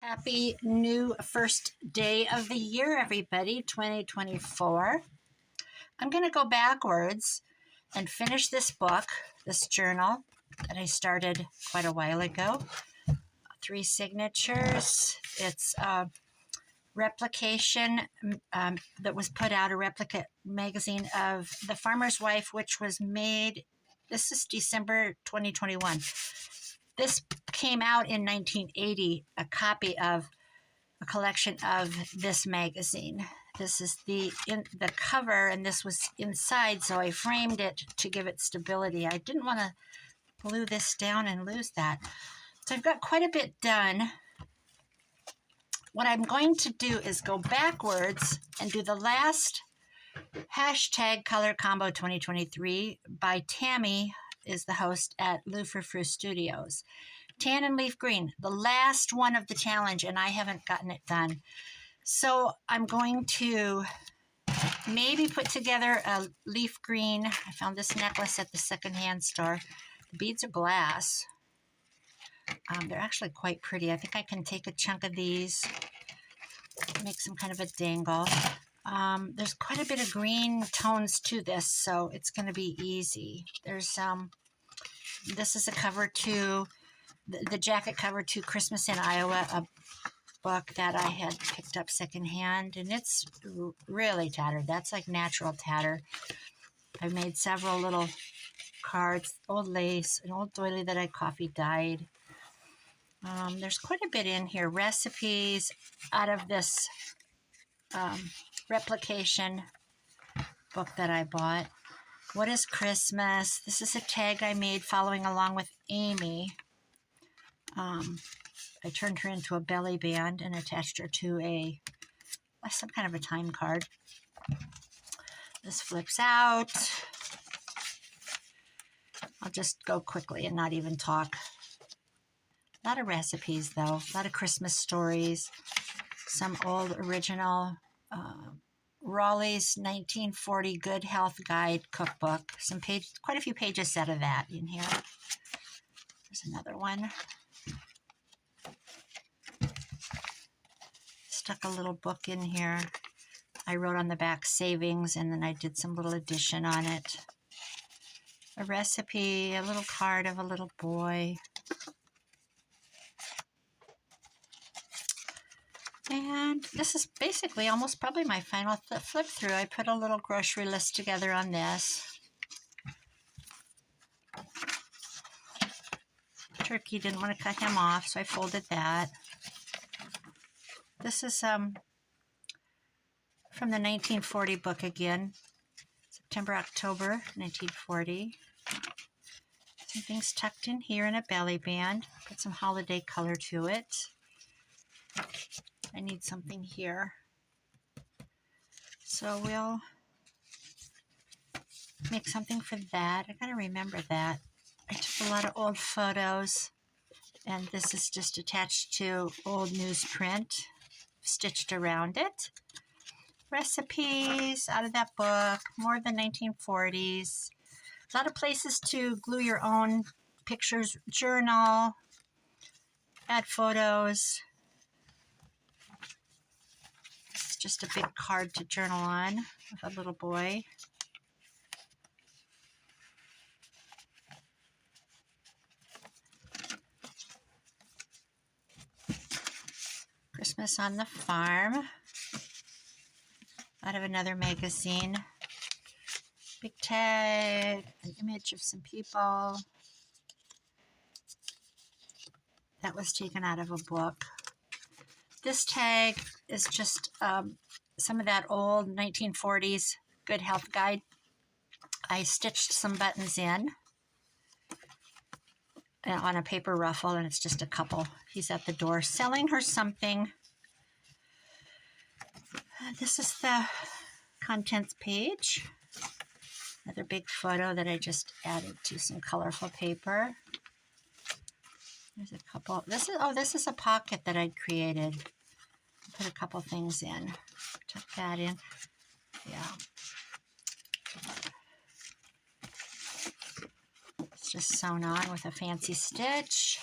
Happy new first day of the year, everybody, 2024. I'm going to go backwards and finish this book, this journal that I started quite a while ago. 3 signatures. It's a replication that was put out, a replica magazine of The Farmer's Wife, which was made, this is December 2021. This came out in 1980, a copy of a collection of this magazine. This is the cover, and this was inside, so I framed it to give it stability. I didn't want to glue this down and lose that. So I've got quite a bit done. What I'm going to do is go backwards and do the last hashtag Colorcombo2023 by Tammy, is the host at Lou Frou Studios. Tan and leaf green, the last one of the challenge, and I haven't gotten it done. So I'm going to maybe put together a leaf green. I found this necklace at the secondhand store. The beads are glass. They're actually quite pretty. I think I can take a chunk of these, make some kind of a dangle. There's quite a bit of green tones to this, so it's going to be easy. There's this is a cover to, the jacket cover to Christmas in Iowa, a book that I had picked up secondhand, and it's really tattered. That's like natural tatter. I made several little cards, old lace, an old doily that I coffee dyed. There's quite a bit in here. Recipes out of this replication book that I bought. What is Christmas? This is a tag I made following along with Amy. I turned her into a belly band and attached her to some kind of a time card. This flips out. I'll just go quickly and not even talk. A lot of recipes, though. A lot of Christmas stories. Some old original Raleigh's 1940 Good Health Guide cookbook. Quite a few pages out of that in here. There's another one. Stuck a little book in here. I wrote on the back savings, and then I did some little addition on it. A recipe, a little card of a little boy. And this is basically almost probably my final flip through. I put a little grocery list together on this. Turkey, didn't want to cut him off, so I folded that. This is from the 1940 book again. September, October, 1940. Some things tucked in here in a belly band. Put some holiday color to it. I need something here. So we'll make something for that. I gotta remember that. I took a lot of old photos, and this is just attached to old newsprint, stitched around it. Recipes out of that book, more than 1940s. A lot of places to glue your own pictures, journal, add photos. It's just a big card to journal on with a little boy. Christmas on the Farm, out of another magazine. Big tag, an image of some people. That was taken out of a book. This tag is just some of that old 1940s Good Health Guide. I stitched some buttons in on a paper ruffle, and it's just a couple. He's at the door selling her something. This is the contents page. Another big photo that I just added to some colorful paper. There's a couple. This is a pocket that I'd created. Put a couple things in. Tuck that in. Yeah. It's just sewn on with a fancy stitch.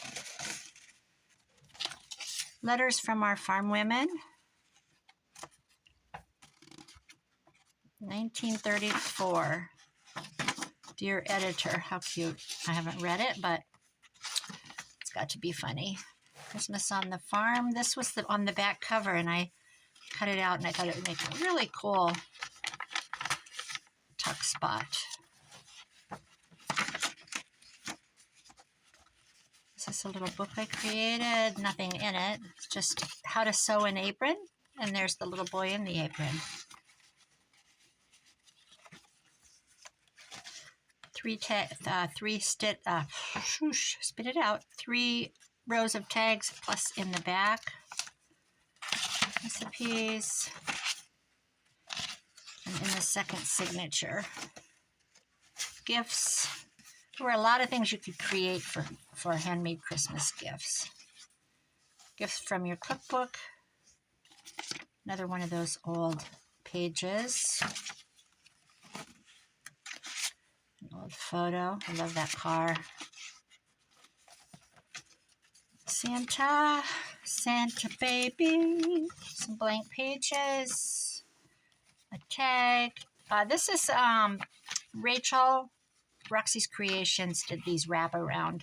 Letters from Our Farm Women. 1934. Dear editor, how cute. I haven't read it, but it's got to be funny. Christmas on the Farm. This was on the back cover, and I cut it out, and I thought it would make a really cool tuck spot. This is a little book I created. Nothing in it. It's just how to sew an apron, and there's the little boy in the apron. Spit it out. 3 rows of tags plus in the back. Recipes. And in the second signature. Gifts. There were a lot of things you could create for handmade Christmas gifts. Gifts from your cookbook. Another one of those old pages. An old photo. I love that car. Santa baby. Some blank pages. A tag. This is Rachel. Roxy's Creations did these wraparound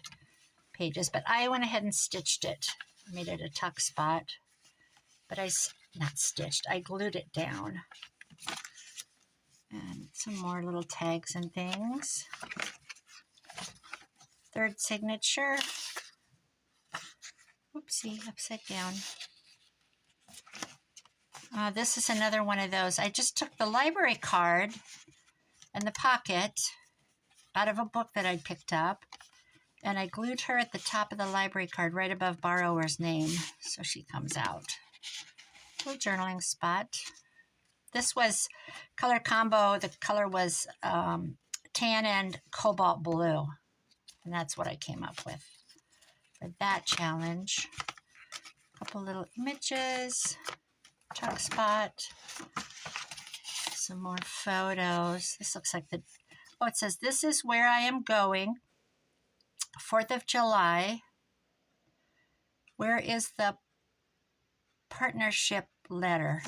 pages, but I went ahead and stitched it. I made it a tuck spot, but not stitched. I glued it down. And some more little tags and things. Third signature. Oopsie, upside down. This is another one of those. I just took the library card and the pocket out of a book that I'd picked up, and I glued her at the top of the library card right above borrower's name, so she comes out. Little journaling spot. This was Color Combo. The color was tan and cobalt blue, and that's what I came up with for that challenge. A couple little images, tuck spot, some more photos. This looks like it says, "This is where I am going, 4th of July. Where is the partnership letter?"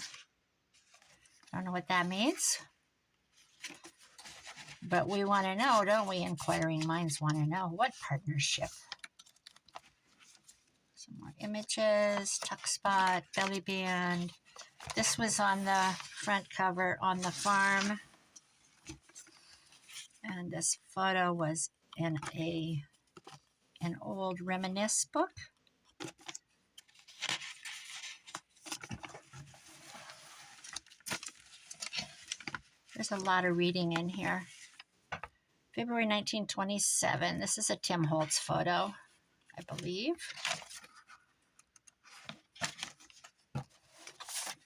I don't know what that means, but we want to know, don't we? Inquiring minds want to know. What partnership? Some more images, tuck spot, belly band. This was on the front cover on the farm. And this photo was in an old reminisce book. There's a lot of reading in here. February 1927. This is a Tim Holtz photo, I believe.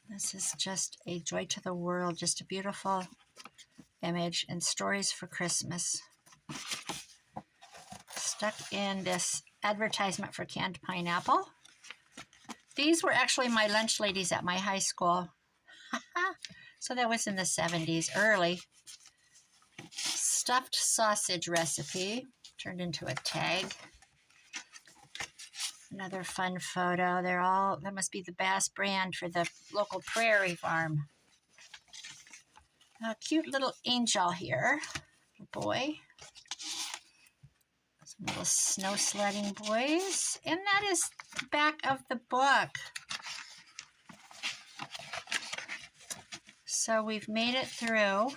This is just a joy to the world, just a beautiful image, and stories for Christmas. Stuck in this advertisement for canned pineapple. These were actually my lunch ladies at my high school. So that was in the 70s, early. Stuffed sausage recipe, turned into a tag. Another fun photo. That must be the Bass brand for the local prairie farm. A cute little angel here, boy. Some little snow sledding boys. And that is the back of the book. So we've made it through.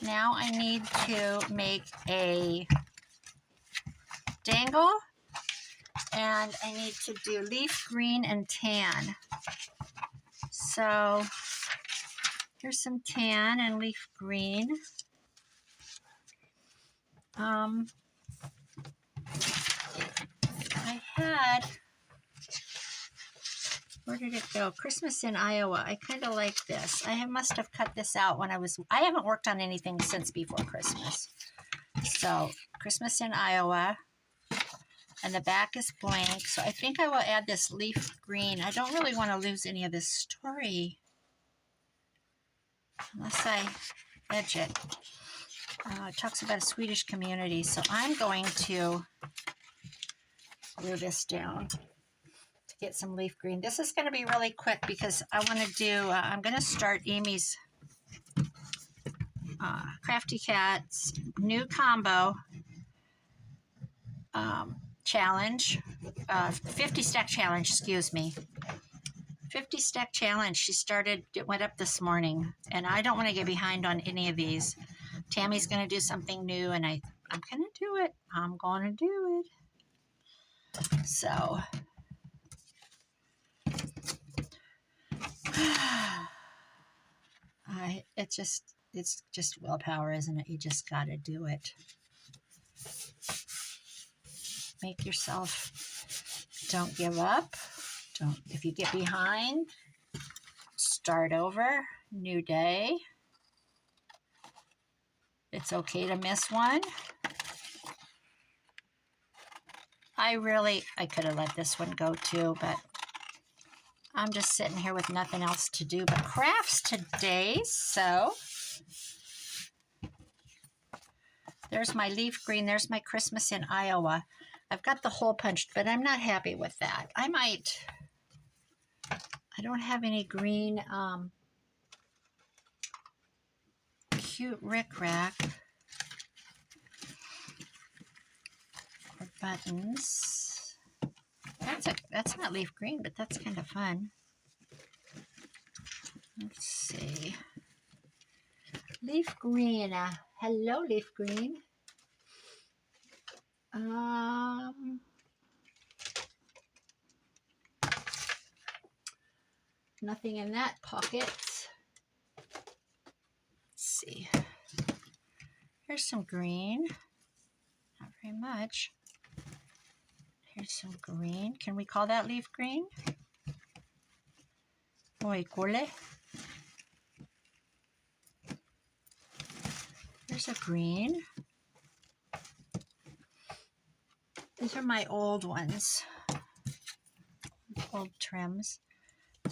Now I need to make a dangle, and I need to do leaf green and tan. So here's some tan and leaf green. I had, where did it go? Christmas in Iowa. I kind of like this. I must have cut this out when I haven't worked on anything since before Christmas. So Christmas in Iowa, and the back is blank. So I think I will add this leaf green. I don't really want to lose any of this story unless I edge it. It talks about a Swedish community, so I'm going to glue this down. get some leaf green. This is going to be really quick because I want to do, I'm going to start Amy's Crafty Cat's new combo challenge, 50 stack challenge, excuse me. 50 stack challenge. She started, it went up this morning, and I don't want to get behind on any of these. Tammy's going to do something new, and I'm going to do it. I'm going to do it. So, it's just willpower, isn't it? You just got to do it. Make yourself, don't give up. If you get behind, start over, new day. It's okay to miss one. I could have let this one go too, but I'm just sitting here with nothing else to do but crafts today. So there's my leaf green. There's my Christmas in Iowa. I've got the hole punched, but I'm not happy with that. I don't have any green cute rickrack or buttons. That's not leaf green, but that's kind of fun. Let's see. Leaf green. Hello, leaf green. Nothing in that pocket. Let's see. Here's some green. Not very much. Here's some green. Can we call that leaf green? Muy cool. There's a green. These are my old ones. Old trims.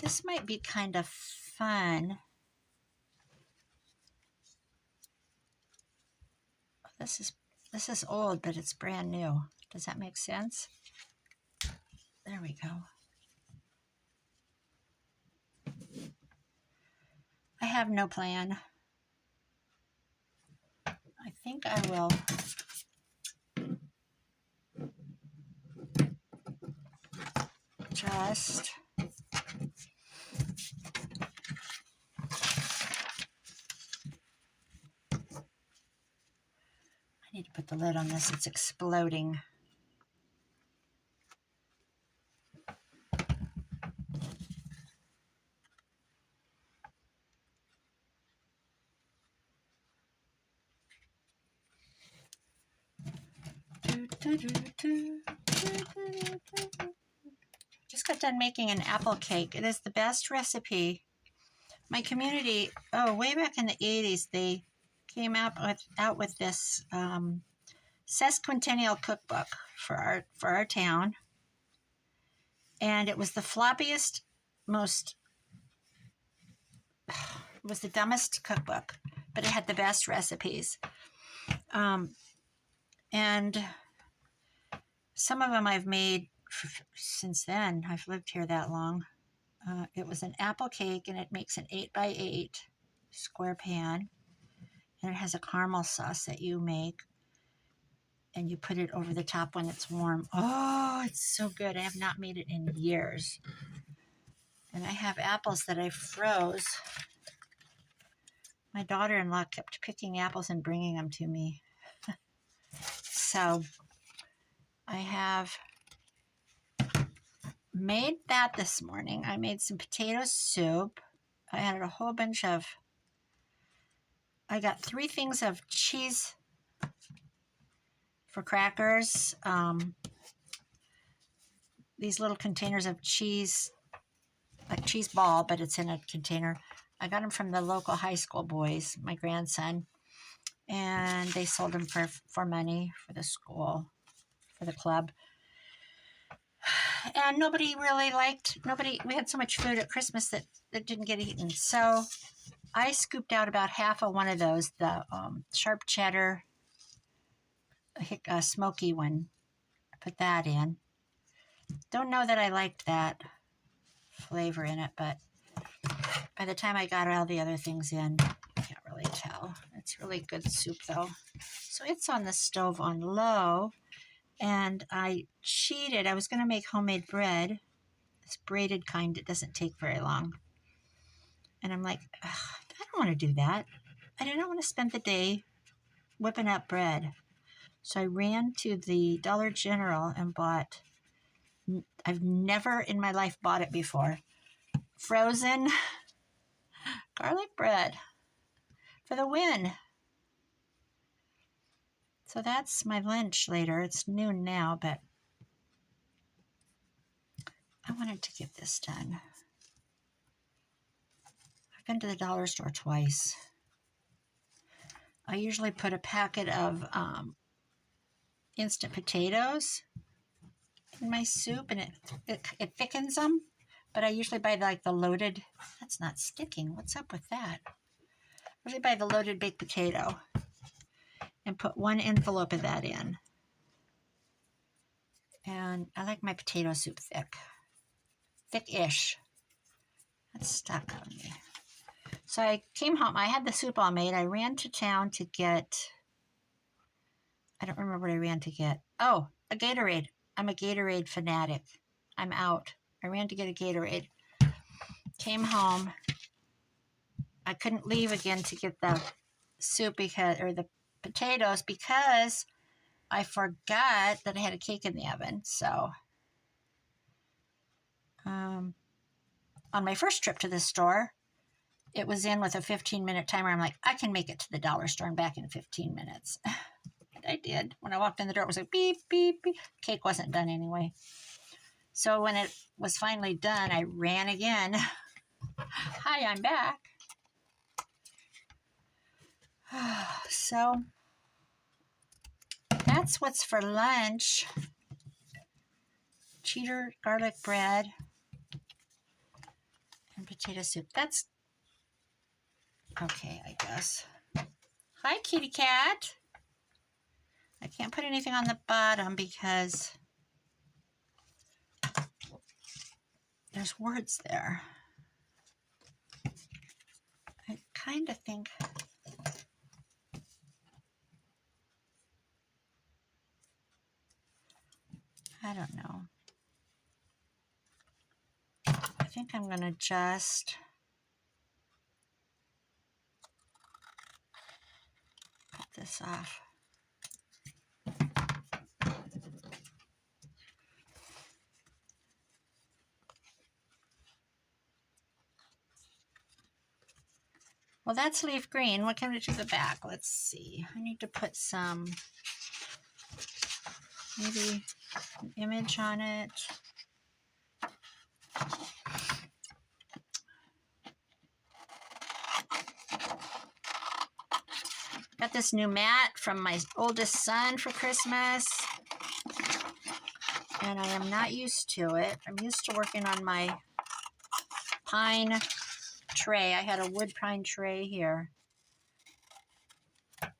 This might be kind of fun. This is old, but it's brand new. Does that make sense? There we go. I have no plan. I think I will just I need to put the lid on this. It's exploding. Just got done making an apple cake. It is the best recipe. My community, way back in the 80s, they came out with this sesquicentennial cookbook for our town. And it was the floppiest, it was the dumbest cookbook, but it had the best recipes. And some of them I've made since then. I've lived here that long. It was an apple cake, and it makes an 8x8 square pan. And it has a caramel sauce that you make, and you put it over the top when it's warm. Oh, it's so good. I have not made it in years. And I have apples that I froze. My daughter-in-law kept picking apples and bringing them to me. So I have made that this morning. I made some potato soup. I added a whole bunch of, I got 3 things of cheese for crackers. These little containers of cheese, like cheese ball, but it's in a container. I got them from the local high school boys, my grandson, and they sold them for money for the school, for the club. And nobody really we had so much food at Christmas that didn't get eaten. So I scooped out about half of one of those, the sharp cheddar, smoky one. I put that in. Don't know that I liked that flavor in it, but by the time I got all the other things in, I can't really tell. It's really good soup though. So it's on the stove on low, and I cheated. I was going to make homemade bread, this braided kind. It doesn't take very long. And I'm like, I don't want to do that. I didn't want to spend the day whipping up bread. So I ran to the Dollar General and bought, I've never in my life bought it before, frozen garlic bread for the win. So that's my lunch later. It's noon now, but I wanted to get this done. I've been to the dollar store twice. I usually put a packet of instant potatoes in my soup, and it thickens them. But I usually buy like the loaded. That's not sticking. What's up with that? I usually buy the loaded baked potato and put one envelope of that in. And I like my potato soup thick. Thick-ish. That's stuck on me. So I came home. I had the soup all made. I ran to town to get, I don't remember what I ran to get. Oh, a Gatorade. I'm a Gatorade fanatic. I'm out. I ran to get a Gatorade. Came home. I couldn't leave again to get the soup or the potatoes because I forgot that I had a cake in the oven. So on my first trip to the store, it was in with a 15-minute timer. I'm like, I can make it to the dollar store and back in 15 minutes. And I did. When I walked in the door, it was like beep, beep, beep. Cake wasn't done anyway. So when it was finally done, I ran again. Hi, I'm back. So that's what's for lunch. Cheddar garlic bread and potato soup. That's okay, I guess. Hi, kitty cat. I can't put anything on the bottom because there's words there. I kind of think I don't know. I think I'm going to just cut this off. Well, that's leaf green. What can we do to the back? Let's see. I need to put some, maybe an image on it. Got this new mat from my oldest son for Christmas, and I am not used to it. I'm used to working on my pine tray. I had a wood pine tray here.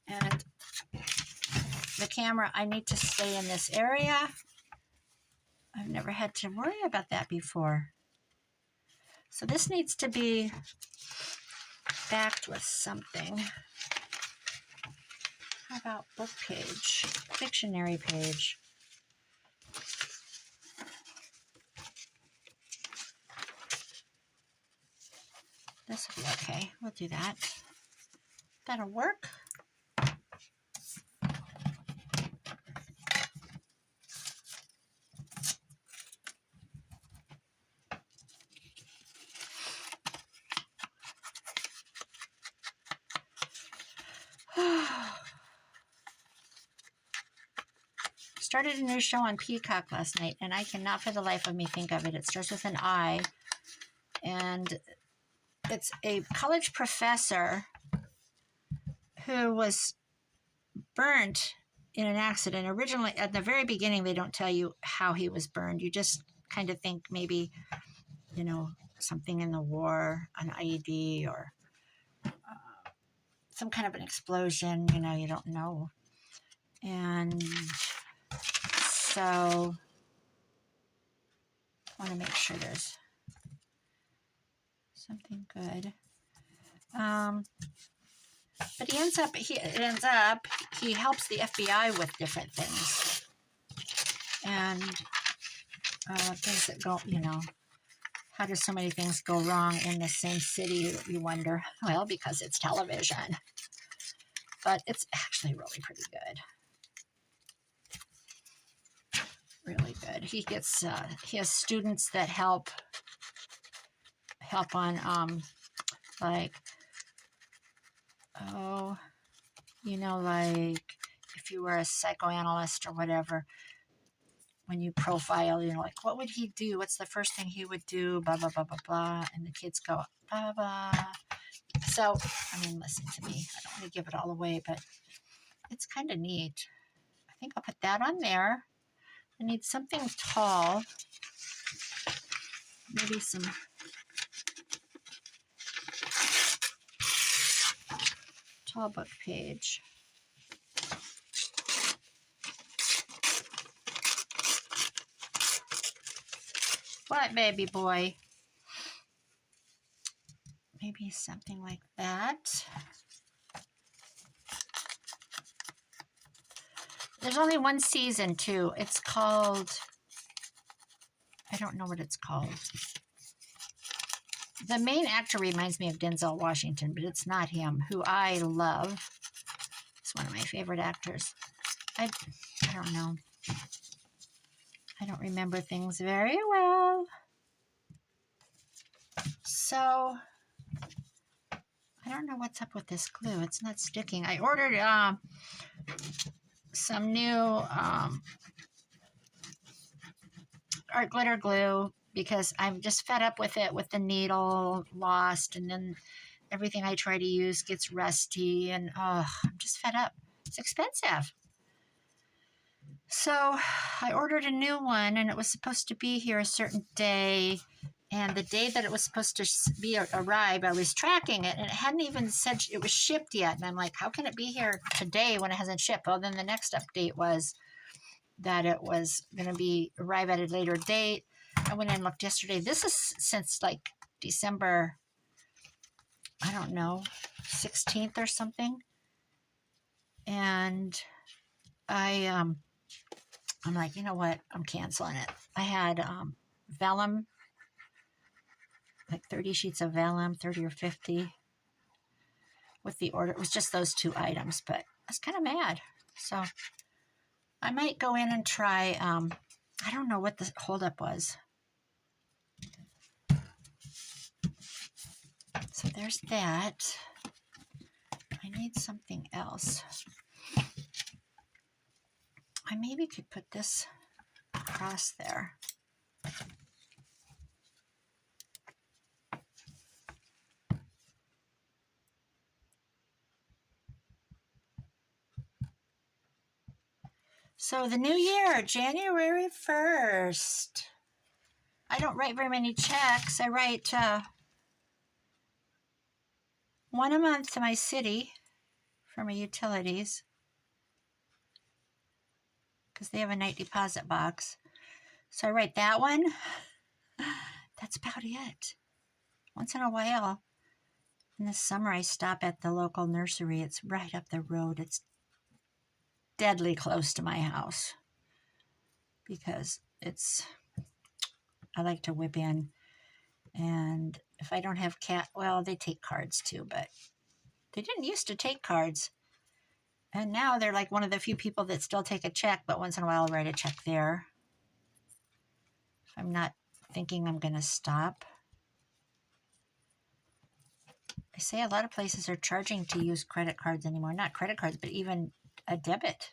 And the camera, I need to stay in this area. I've never had to worry about that before. So this needs to be backed with something. How about book page, dictionary page? This will be okay. We'll do that. That'll work. Started a new show on Peacock last night, and I cannot for the life of me think of it. It starts with an I, and it's a college professor who was burnt in an accident. Originally, at the very beginning, they don't tell you how he was burned. You just kind of think maybe, you know, something in the war, an IED, or some kind of an explosion, you know, you don't know. And so want to make sure there's something good. But he ends up, he helps the FBI with different things. And things that go, you know, how do so many things go wrong in the same city, you wonder? Well, because it's television. But it's actually really pretty good. Really good. He gets, he has students that help on, like, oh, you know, like if you were a psychoanalyst or whatever, when you profile, you know, like, what would he do? What's the first thing he would do? Blah, blah, blah, blah, blah. And the kids go, blah, blah. So, I mean, listen to me. I don't want to give it all away, but it's kind of neat. I think I'll put that on there. I need something tall. Maybe some tall book page. What, baby boy? Maybe something like that. There's only one season, too. It's called, I don't know what it's called. The main actor reminds me of Denzel Washington, but it's not him, who I love. He's one of my favorite actors. I don't know. I don't remember things very well. So, I don't know what's up with this glue. It's not sticking. I ordered some new art glitter glue because I'm just fed up with it, with the needle lost, and then everything I try to use gets rusty, and I'm just fed up. It's expensive. So I ordered a new one, and it was supposed to be here a certain day. And the day that it was supposed to arrive, I was tracking it, and it hadn't even said it was shipped yet. And I'm like, how can it be here today when it hasn't shipped? Well, then the next update was that it was going to arrive at a later date. I went and looked yesterday. This is since like December, I don't know, 16th or something. And I'm like, you know what? I'm canceling it. I had vellum, like 30 sheets of vellum, 30 or 50 with the order. It was just those two items, but I was kind of mad. So I might go in and try, I don't know what the holdup was. So there's that. I need something else. I maybe could put this across there. So the new year, January 1st. I don't write very many checks. I write one a month to my city for my utilities because they have a night deposit box. So I write that one. That's about it. Once in a while, in the summer, I stop at the local nursery. It's right up the road. It's deadly close to my house because I like to whip in. And if I don't have well, they take cards too, but they didn't used to take cards. And now they're like one of the few people that still take a check, but once in a while I'll write a check there. If I'm not thinking I'm going to stop. I say a lot of places are charging to use credit cards anymore. Not credit cards, but even a debit,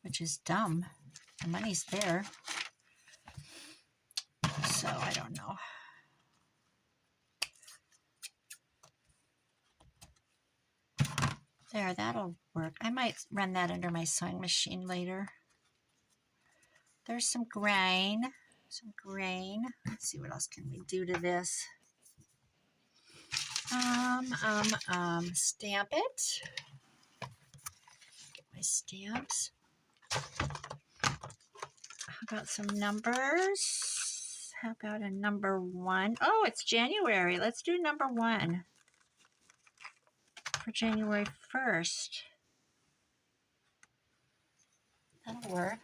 which is dumb. The money's there. So I don't know. There, that'll work. I might run that under my sewing machine later. There's some grain. Let's see, what else can we do to this? Stamp it. Get my stamps. How about some numbers? How about a number 1? Oh, it's January. Let's do number 1 for January 1st. That'll work.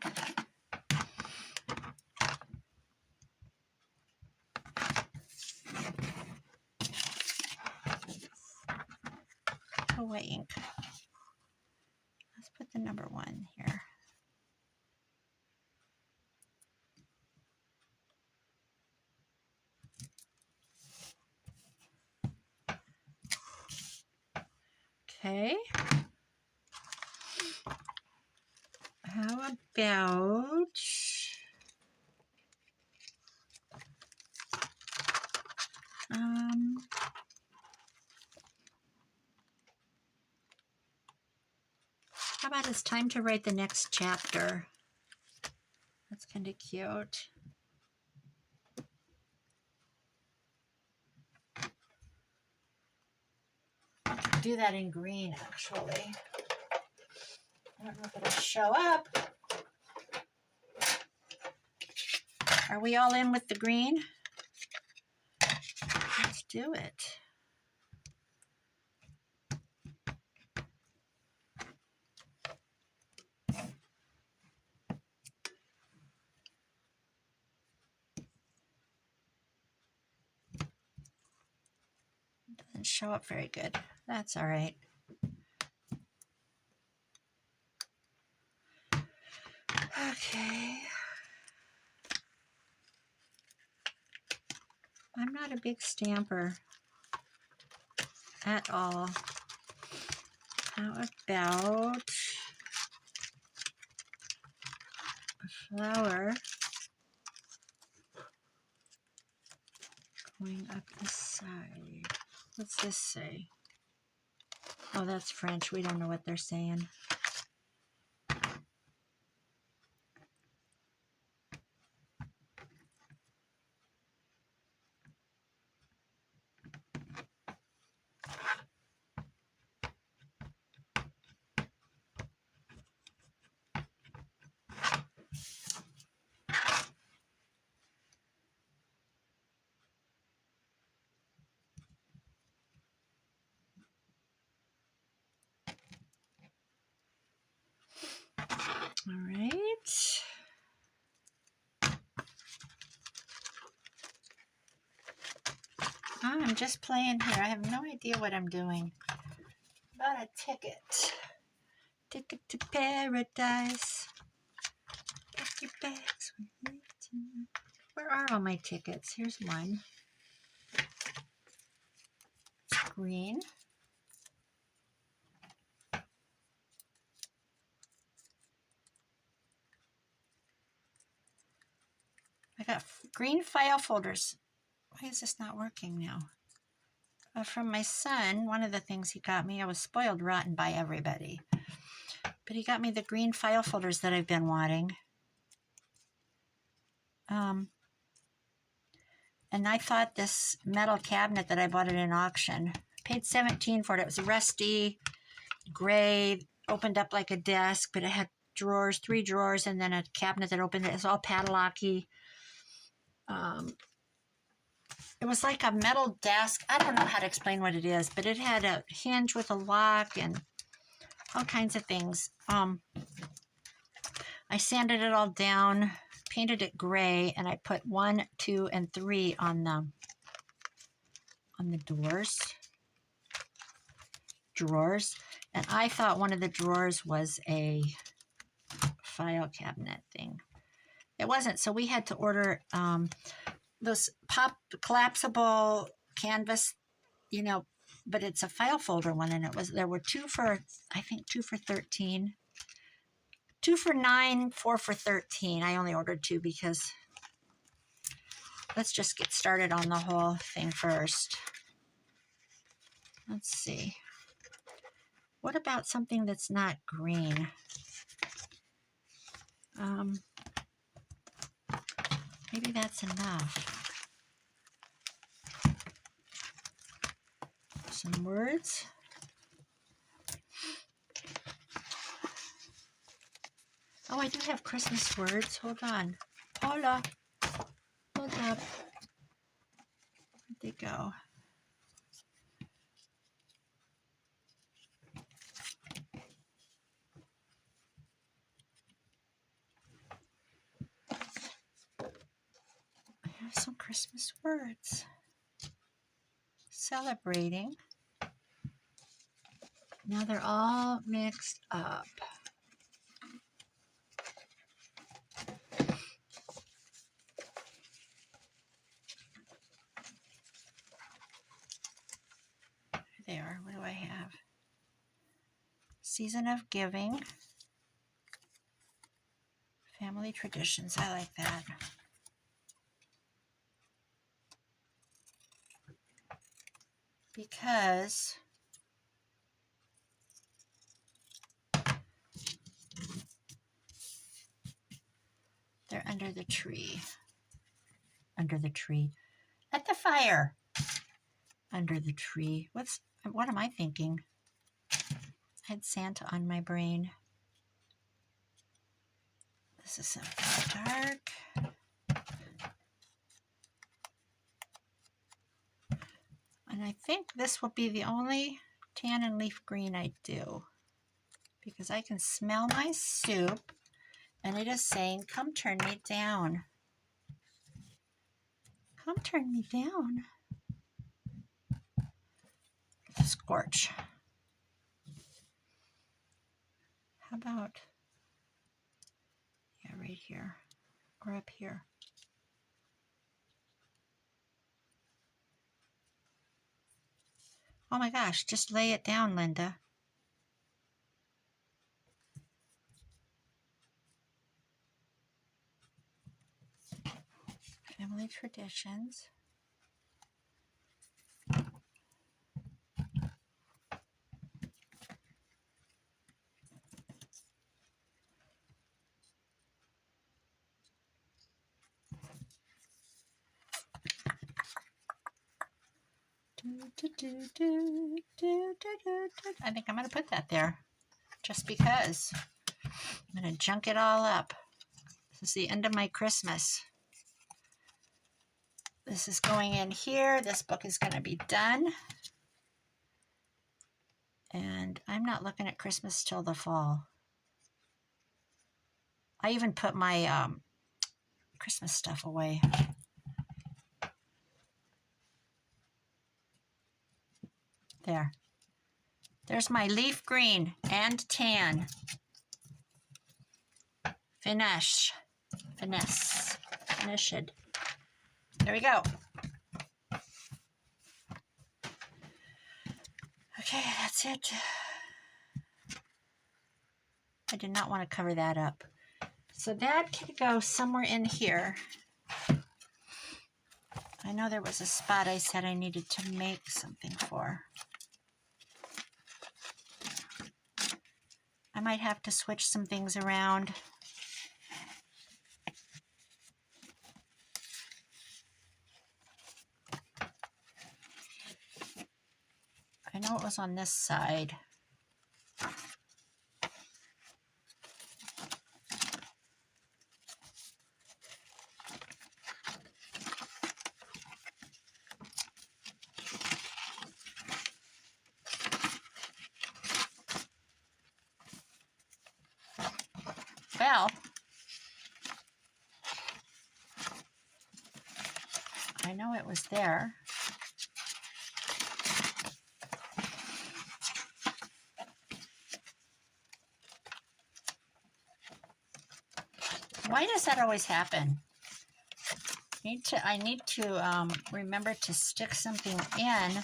Away ink. Let's put the number 1 here. Okay. How about how about it's time to write the next chapter? That's kind of cute. Do that in green, actually. I don't know if it'll show up. Are we all in with the green? Let's do it. Doesn't show up very good. That's all right. Okay. I'm not a big stamper at all. How about a flower going up the side? What's this say? Oh, that's French. We don't know what they're saying. All right. I'm just playing here. I have no idea what I'm doing. About a ticket. Ticket to paradise. Pack your bags. Where are all my tickets? Here's one. It's green. I got green file folders. Why is this not working now? From my son, one of the things he got me, I was spoiled rotten by everybody. But he got me the green file folders that I've been wanting. And I thought this metal cabinet that I bought at an auction, paid $17 for it. It was rusty, gray, opened up like a desk, but it had drawers, 3 drawers, and then a cabinet that opened. It was all padlocky. It was like a metal desk. I don't know how to explain what it is, but it had a hinge with a lock and all kinds of things. I sanded it all down, painted it gray, and I put 1, 2, and 3 on the drawers. And I thought one of the drawers was a file cabinet thing. It wasn't, so we had to order those collapsible canvas, you know, but it's a file folder one, and there were 2 for, I think 2 for $13. 2 for $9, 4 for $13. I only ordered 2 because let's just get started on the whole thing first. Let's see. What about something that's not green? Maybe that's enough. Some words. Oh, I do have Christmas words. Hold on. Hold Hold up. Where'd they go? I have some Christmas words. Celebrating. Now they're all mixed up. There, what do I have? Season of Giving. Family Traditions, I like that. Because they're under the tree. Under the tree. At the fire. Under the tree. What am I thinking? I had Santa on my brain. This is something dark. And I think this will be the only tan and leaf green I do. Because I can smell my soup. And it is saying, come turn me down. Come turn me down. Scorch. How about, yeah, right here or up here? Oh my gosh, just lay it down, Linda. Family Traditions. I think I'm going to put that there just because. I'm going to junk it all up. This is the end of my Christmas. This is going in here. This book is going to be done. And I'm not looking at Christmas till the fall. I even put my Christmas stuff away. There. There's my leaf green and tan. Finished. There we go. Okay, that's it. I did not want to cover that up. So that can go somewhere in here. I know there was a spot I said I needed to make something for. I might have to switch some things around. I know it was on this side. Well, I know it was there. Why does that always happen? I need to remember to stick something in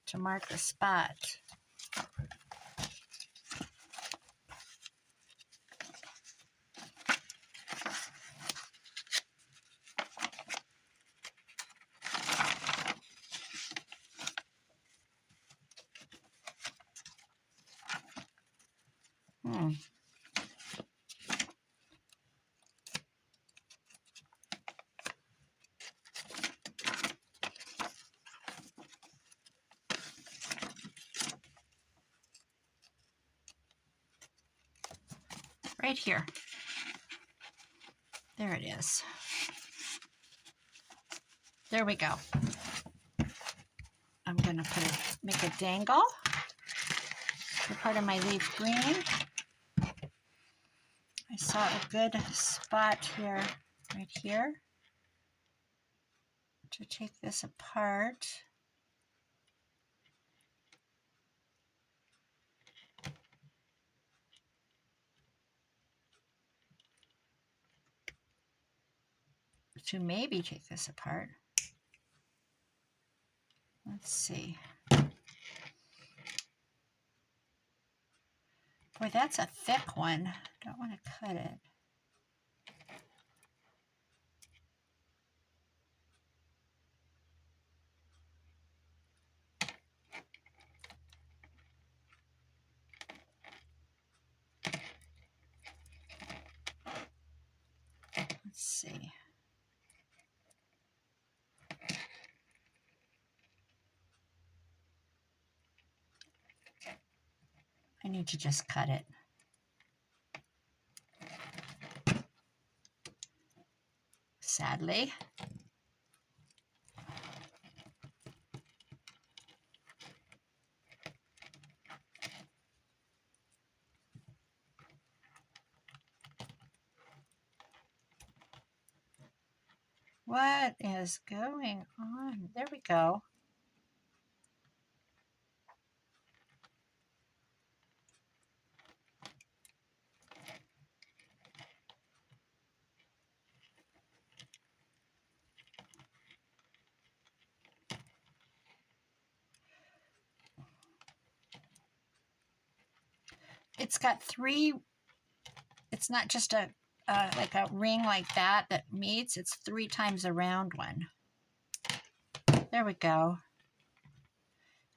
to mark the spot. Right here. There it is. There we go. I'm going to make a dangle for part of my leaf green. I saw a good spot here, right here, to take this apart. To maybe take this apart. Let's see. Boy, that's a thick one. Don't want to cut it. Let's see. I need to just cut it. Sadly. What is going on? There we go. It's got three, it's not just a like a ring like that meets, it's 3 times a round one. There we go.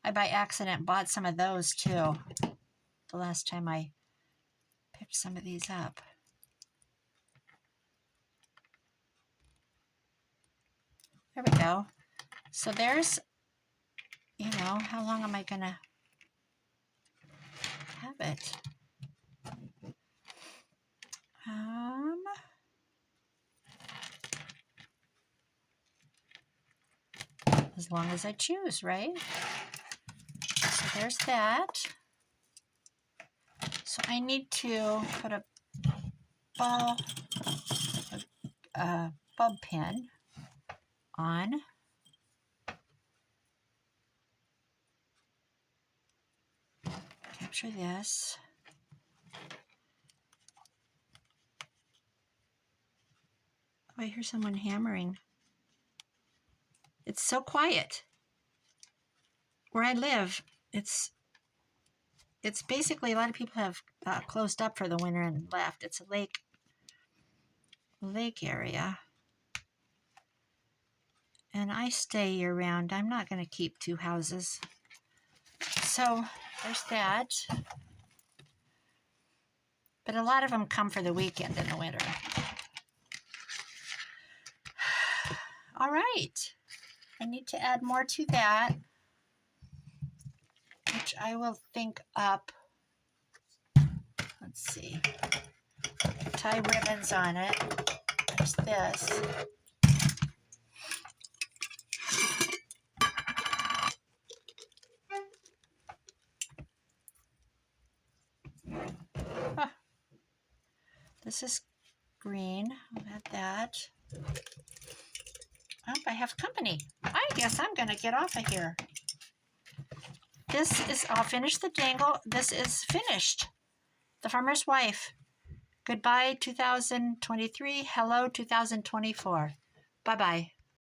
I by accident bought some of those too, the last time I picked some of these up. There we go. So there's, you know, how long am I gonna have it? As long as I choose, right? So there's that. So I need to put a bulb pin on. Capture this. Oh, I hear someone hammering. It's so quiet. Where I live, it's basically, a lot of people have closed up for the winter and left. It's a lake area. And I stay year round. I'm not going to keep 2 houses. So there's that. But a lot of them come for the weekend in the winter. All right. I need to add more to that, which I will think up. Let's see. Tie ribbons on it. There's this. Huh. This is green. I'll add that. Oh, I have company. I guess I'm going to get off of here. I'll finish the dangle. This is finished. The Farmer's Wife. Goodbye 2023. Hello 2024. Bye-bye.